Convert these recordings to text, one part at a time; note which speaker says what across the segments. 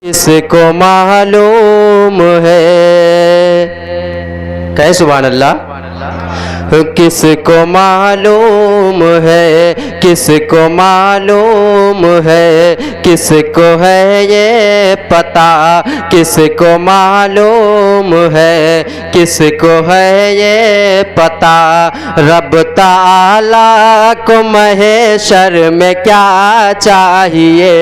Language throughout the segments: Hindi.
Speaker 1: किसको मालूम है, कहे सुभान अल्लाह। किसको मालूम है, किसको मालूम है, किसको है ये पता, किसको मालूम है, किसको है ये पता। रब ताला को महशर में क्या चाहिए,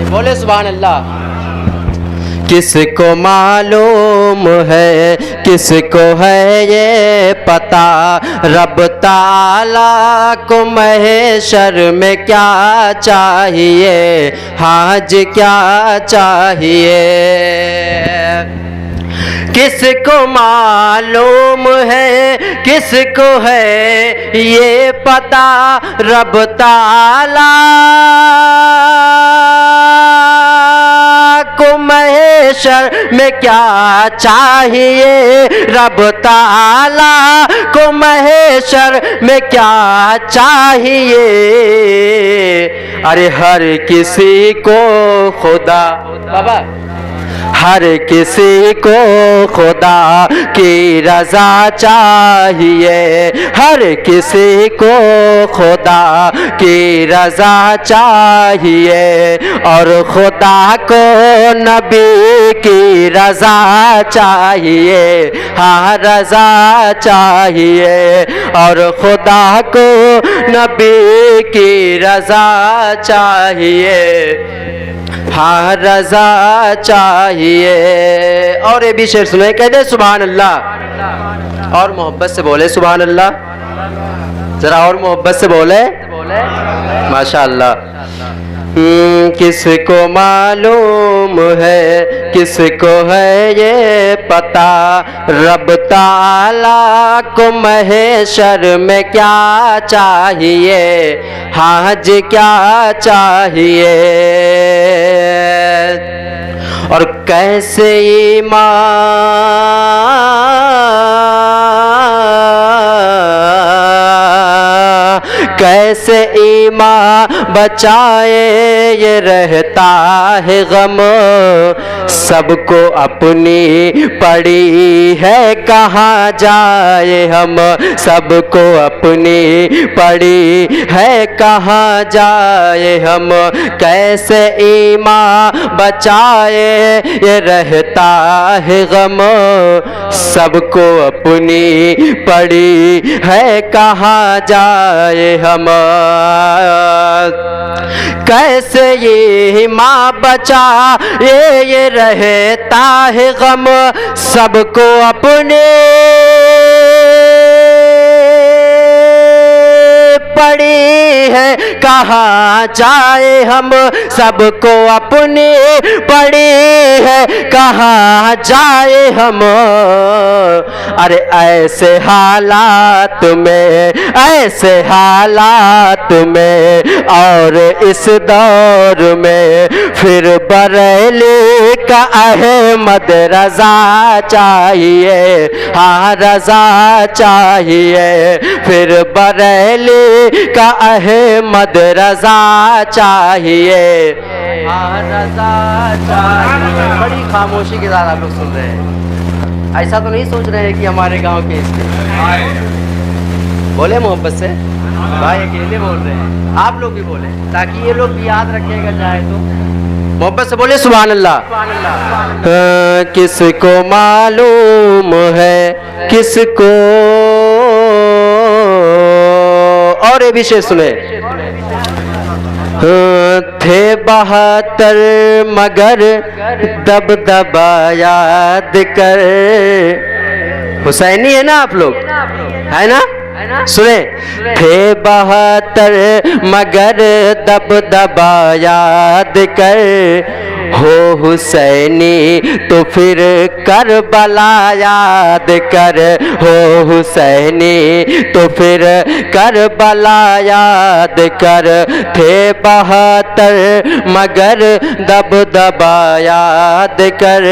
Speaker 1: बोले सुभान अल्लाह। किसको मालूम है, किसको है ये पता। रब ताला को महशर में क्या चाहिए, हाज क्या चाहिए। किसको मालूम है, किसको है ये पता। रब ताला को महशर में क्या चाहिए, रब ताला को महशर में क्या चाहिए। अरे हर किसी को खुदा, बाबा हर किसी को खुदा की रज़ा चाहिए, हर किसी को खुदा की रज़ा चाहिए। और खुदा को नबी की रज़ा चाहिए, हाँ रज़ा चाहिए। और खुदा को नबी की रज़ा चाहिए, हाँ रज़ा चाहिए। और ये भी शेर सुने, कह दे सुभान अल्लाह। और मोहब्बत से बोले सुभान अल्लाह, जरा और मोहब्बत से बोले माशाअल्लाह। किसको मालूम है, किसको है ये पता। रब ताला को महशर में क्या चाहिए, हाज क्या चाहिए। और कैसे कैसे ईमान बचाए ये रहता है गम। सबको अपनी पड़ी है कहाँ जाए हम, सबको अपनी पड़ी है कहाँ जाए हम। कैसे ईमान बचाए ये रहता है गम, सबको अपनी पड़ी है कहाँ जाए हम। कैसे ये माँ बचा ये रहता है गम। सबको अपने पड़ी है कहाँ जाए हम, सबको अपनी पड़ी है कहाँ जाए हम। अरे ऐसे हालात में, ऐसे हालात में और इस दौर में फिर बरेली का अहमद रज़ा चाहिए, हाँ रज़ा चाहिए। फिर बरेली का अहमद रज़ा चाहिए, हाँ रज़ा चाहिए। बड़ी खामोशी के साथ आप लोग सुन रहे हैं, ऐसा तो नहीं सोच रहे हैं कि हमारे गांव के इसके बोले मोहब्बत से भाई, अकेले बोल रहे हैं, आप लोग भी बोले ताकि ये लोग भी याद रखेगा चाहे तो। मोहब्बत से बोले सुभान अल्लाह। किसको मालूम है, किसको। और ये विषय सुने, थे 72 मगर दबदबा याद कर। हुसैनी है ना आप लोग, है ना, सुने। थे 72 मगर दबदबा याद कर। हो हुसैनी तो फिर करबला याद कर, हो हुसैनी तो फिर करबला याद कर। थे 72 मगर दबदबा याद कर।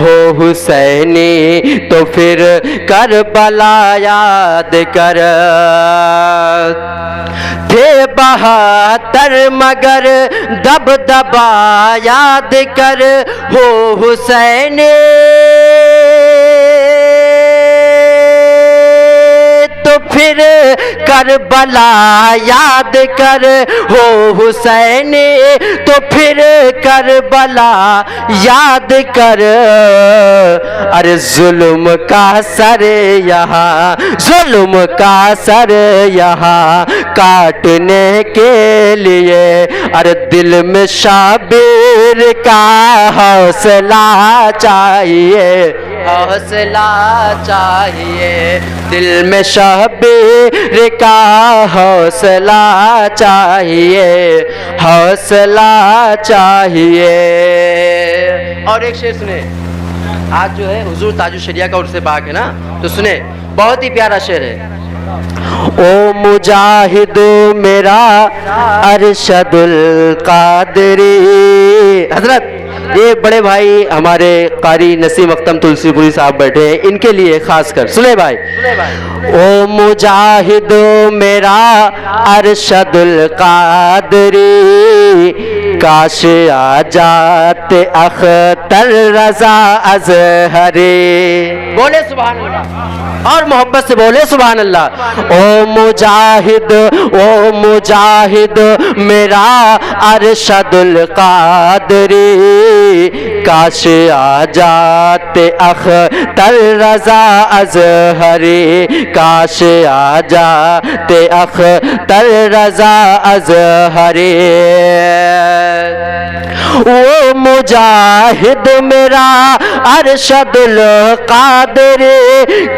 Speaker 1: हो हुसैनी तो फिर करबला याद कर। थे 72 मगर दबदबा याद कर हो हुसैन तो फिर करबला याद कर हो हुसैन तो फिर करबला याद कर। अरे जुल्म का सर यहाँ, जुल्म का सर यहाँ काटने के लिए, अरे दिल में शाबिर का हौसला चाहिए, हौसला चाहिए, दिल में शबीर का हौसला चाहिए, हौसला चाहिए। और एक शेर सुने, आज जो है हुजूर ताजुल शरिया का उर्स पाक है ना, तो सुने, बहुत ही प्यारा शेर है। ओ मुजाहिद मेरा अरशदुल कादरी। हजरत ये बड़े भाई हमारे कारी नसीम अख्तम तुलसीपुरी साहब बैठे हैं, इनके लिए खास कर सुने भाई। ओ मुजाहिद मेरा अरशदुल कादरी काश आ जाते अख्तर रजा अज़हरी। बोले सुभान अल्लाह और मोहब्बत से बोले सुभान अल्लाह। ओ मुजाहिद मेरा अरशदुल कादरी काश आ जाते अख्तर रजा अज़हरी, काश आ जाते अख्तर रजा अज़हरी। वो मुजाहिद मेरा अरशदुल कादरी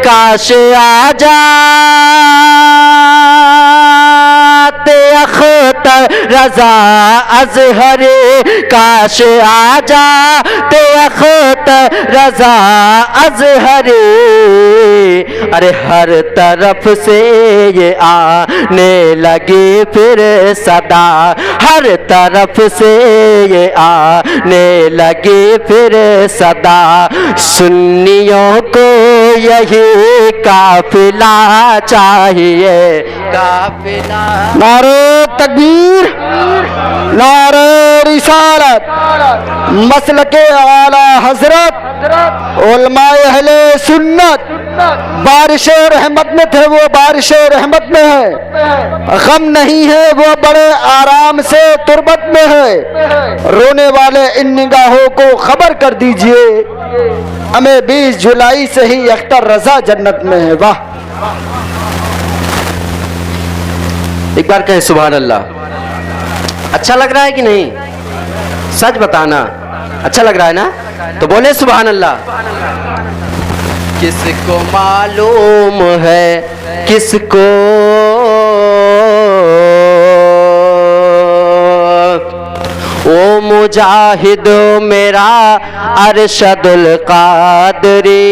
Speaker 1: काश आ जाते अख्तर रजा अज़हरी, काश आ जाते अख्तर रजा अज़हरी। अरे हर तरफ से ये आने लगी फिर सदा, हर तरफ से ये आने लगी फिर सदा, सुन्नियों को यही काफिला चाहिए, काफिला।
Speaker 2: नारे तकबीर, नारे रिसालत, मसलके आला हजरत, उलमाए अहले सुन्नत बारिश रहमत में थे, वो बारिश रहमत में है। गम नहीं है वो बड़े आराम से तुरबत में है। रोने वाले इन निगाहों को खबर कर दीजिए, हमें 20 जुलाई से ही अख्तर रजा जन्नत में है। वाह,
Speaker 1: एक बार कहें सुभान अल्लाह। अच्छा लग रहा है कि नहीं? सच बताना, अच्छा लग रहा है ना? तो बोले सुभान अल्लाह। किसको मालूम है, किसको ओ मुजाहिद मेरा अरशदुल कादरी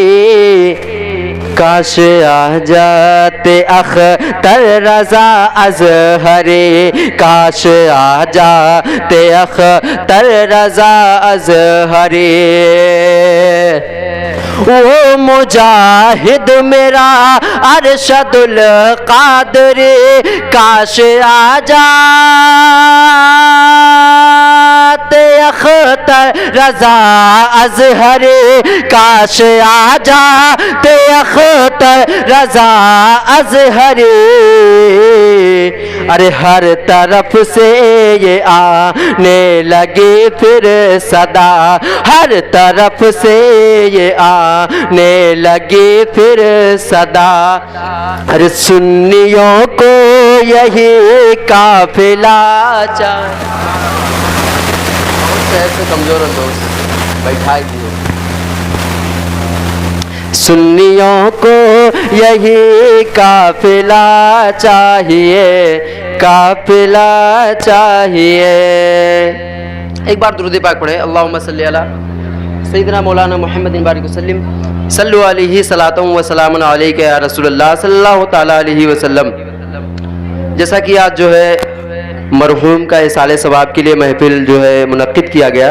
Speaker 1: काश आ जाते अख्तर रजा अज़हरी, काश आ जाते अख्तर रजा अज़हरी। वो मुजाहिद मेरा अरशदुल कादरी काश आ जाते अख्तर रजा अज़हरी, काश आ जाते अख्तर रजा अज़हरी। अरे हर तरफ से ये आने लगी फिर सदा, हर तरफ से ये आने लगी फिर सदा। अरे सुन्नियों को यही काफिला ऐसे कमजोर दोस्त बैठाई दिए। सुन्नियों को यही काफिला चाहिए, काफिला चाहिए। एक बार दुरूद पाक पढ़े, अल्लाहुम्मा सल्ली अला सय्यिदना मौलाना मुहम्मदिन बारिक वसल्लम सल्लु अलैहि सलातुम व सलामुन अलैका या रसूलल्लाह सल्लल्लाहु तआला अलैहि वसल्लम। जैसा कि आज जो है मरहूम का इसाले सवाब के लिए महफिल जो है मुनक्किद किया गया,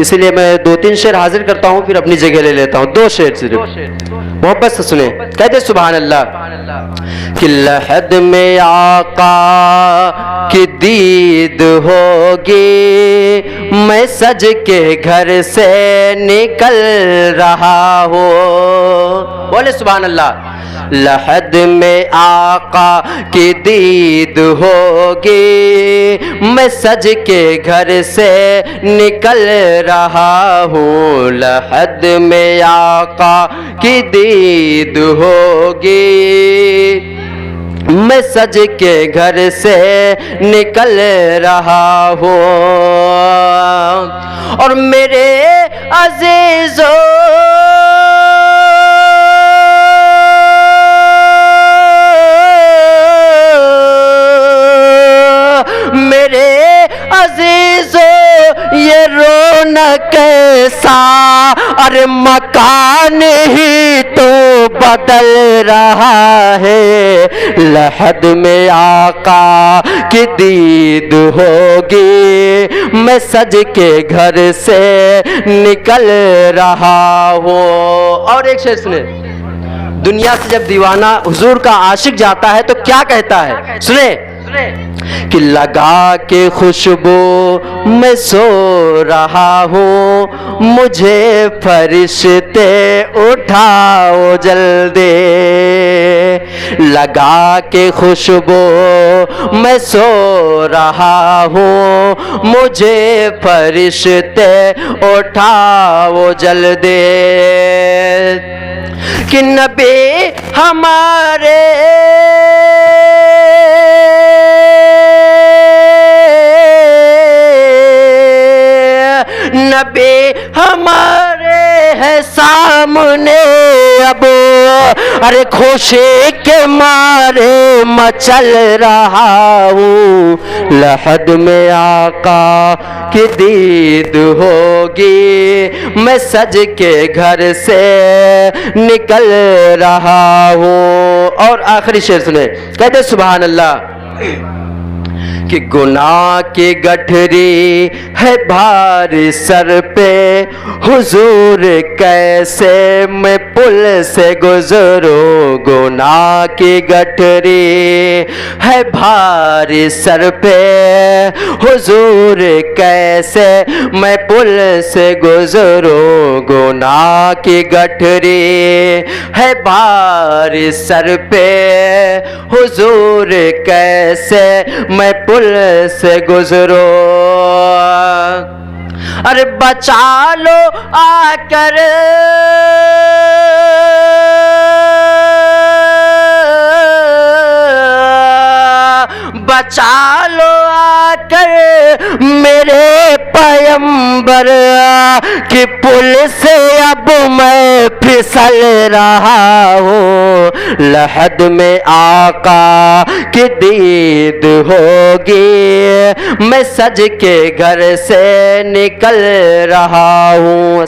Speaker 1: इसलिए मैं 2-3 शेर हाजिर करता हूँ, फिर अपनी जगह ले लेता हूँ। 2 शेर सिर्फ मोहब्बत से सुने। कहते सुभान अल्लाह कि लहद में आका की दीद होगी, मैं सज के घर से निकल रहा हूँ। बोले सुभान अल्लाह। लहद में आका की दीद होगी, मैं सज के घर से निकल रहा हूँ। लहद में आका की दीद होगी, मैं सज के घर से निकल रहा हूँ। और मेरे अज़ीज़ों, मेरे अज़ीज़ों, ये रौनक कैसा, अरे मकान ही तो बदल रहा है। लहद में आका की दीद होगी, मैं सज के घर से निकल रहा हूँ। और एक शेर सुने। दुनिया से जब दीवाना हुजूर का आशिक जाता है तो क्या कहता है, सुने कि लगा के खुशबू मैं सो रहा हूँ, मुझे फरिश्ते उठाओ जल्दी। लगा के खुशबू मैं सो रहा हूँ, मुझे फरिश्ते उठाओ जल्दी। कि नबी हमारे नबी हमारे है सामने अब, अरे खुशी के मारे मचल रहा हूँ। लहद में आका की दीद होगी, मैं सज के घर से निकल रहा हूँ। और आखिरी शेर सुने। कहते सुभान अल्लाह कि गुनाह की गठरी है भारी सर पे, हुजूर कैसे मैं पुल से गुजरूं। गुनाह की गठरी है भारी सर पे, हुजूर कैसे मैं पुल से गुजरूं। गुनाह की गठरी है भारी सर पे, हुजूर कैसे मैं पुल से गुजरो। अरे बचा लो आकर, बचा लो आकर मेरे पैगंबर कि पुल से अब मैं फिसल रहा हूँ। लहद में आका की दीद होगी, मैं सज के घर से निकल रहा हूँ।